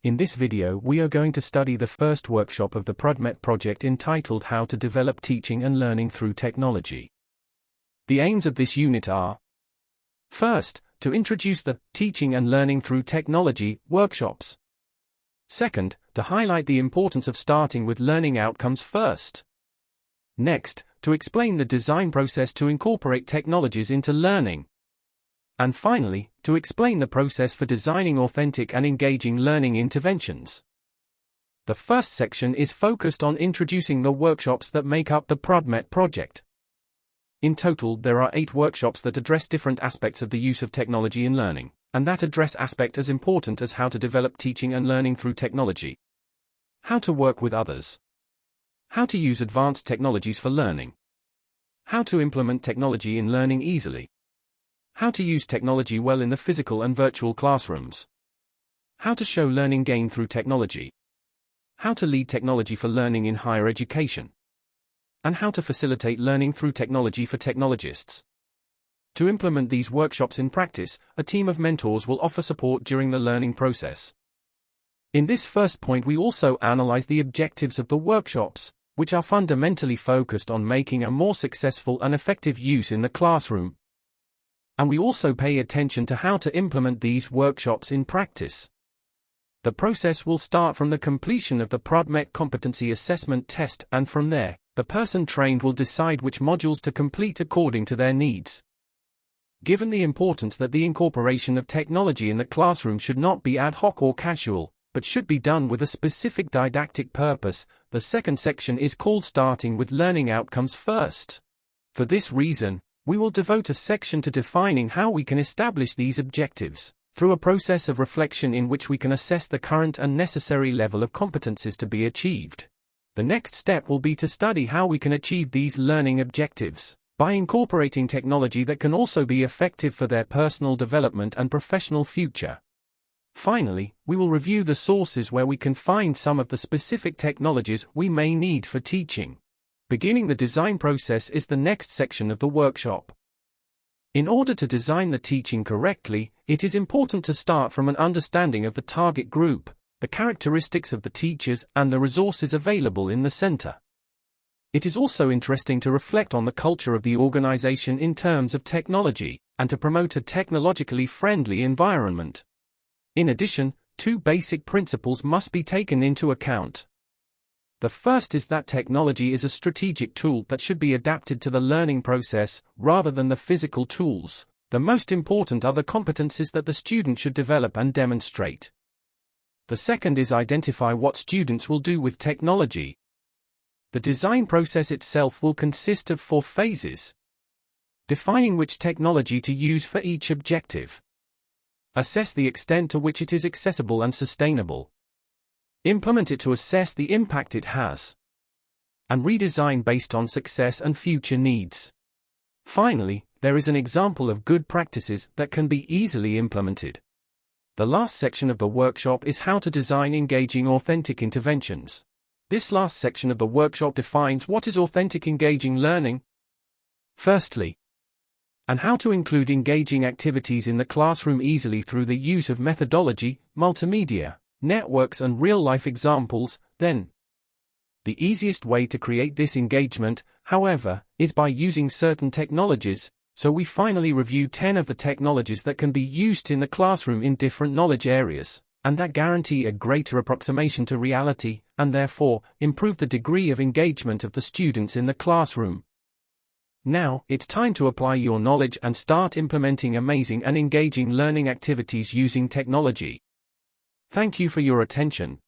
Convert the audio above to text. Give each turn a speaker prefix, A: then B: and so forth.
A: In this video we are going to study the first workshop of the prudmet project entitled How to Develop Teaching and Learning Through Technology. The aims of this unit are: first, to introduce the Teaching and Learning Through Technology workshops. Second, to highlight the importance of starting with learning outcomes first. Next, to explain the design process to incorporate technologies into learning. And finally, to explain the process for designing authentic and engaging learning interventions. The first section is focused on introducing the workshops that make up the prudmet project. In total, there are 8 workshops that address different aspects of the use of technology in learning, and that address aspect as important as how to develop teaching and learning through technology. How to work with others. How to use advanced technologies for learning. How to implement technology in learning easily. How to use technology well in the physical and virtual classrooms. How to show learning gained through technology. How to lead technology for learning in higher education. And how to facilitate learning through technology for technologists. To implement these workshops in practice, a team of mentors will offer support during the learning process. In this first point, we also analyze the objectives of the workshops, which are fundamentally focused on making a more successful and effective use in the classroom. And we also pay attention to how to implement these workshops in practice. The process will start from the completion of the prudmet competency assessment test, and from there, the person trained will decide which modules to complete according to their needs. Given the importance that the incorporation of technology in the classroom should not be ad hoc or casual, but should be done with a specific didactic purpose, the second section is called Starting with Learning Outcomes First. For this reason, we will devote a section to defining how we can establish these objectives, through a process of reflection in which we can assess the current and necessary level of competencies to be achieved. The next step will be to study how we can achieve these learning objectives, by incorporating technology that can also be effective for their personal development and professional future. Finally, we will review the sources where we can find some of the specific technologies we may need for teaching. Beginning the design process is the next section of the workshop. In order to design the teaching correctly, it is important to start from an understanding of the target group, the characteristics of the teachers, and the resources available in the center. It is also interesting to reflect on the culture of the organization in terms of technology, and to promote a technologically friendly environment. In addition, 2 basic principles must be taken into account. The first is that technology is a strategic tool that should be adapted to the learning process, rather than the physical tools. The most important are the competencies that the student should develop and demonstrate. The second is identify what students will do with technology. The design process itself will consist of 4 phases. Defining which technology to use for each objective. Assess the extent to which it is accessible and sustainable. Implement it to assess the impact it has. And redesign based on success and future needs. Finally, there is an example of good practices that can be easily implemented. The last section of the workshop is how to design engaging authentic interventions. This last section of the workshop defines what is authentic engaging learning. Firstly, and how to include engaging activities in the classroom easily through the use of methodology, multimedia, networks and real-life examples. Then, the easiest way to create this engagement, however, is by using certain technologies, so we finally review 10 of the technologies that can be used in the classroom in different knowledge areas, and that guarantee a greater approximation to reality, and therefore, improve the degree of engagement of the students in the classroom. Now, it's time to apply your knowledge and start implementing amazing and engaging learning activities using technology. Thank you for your attention.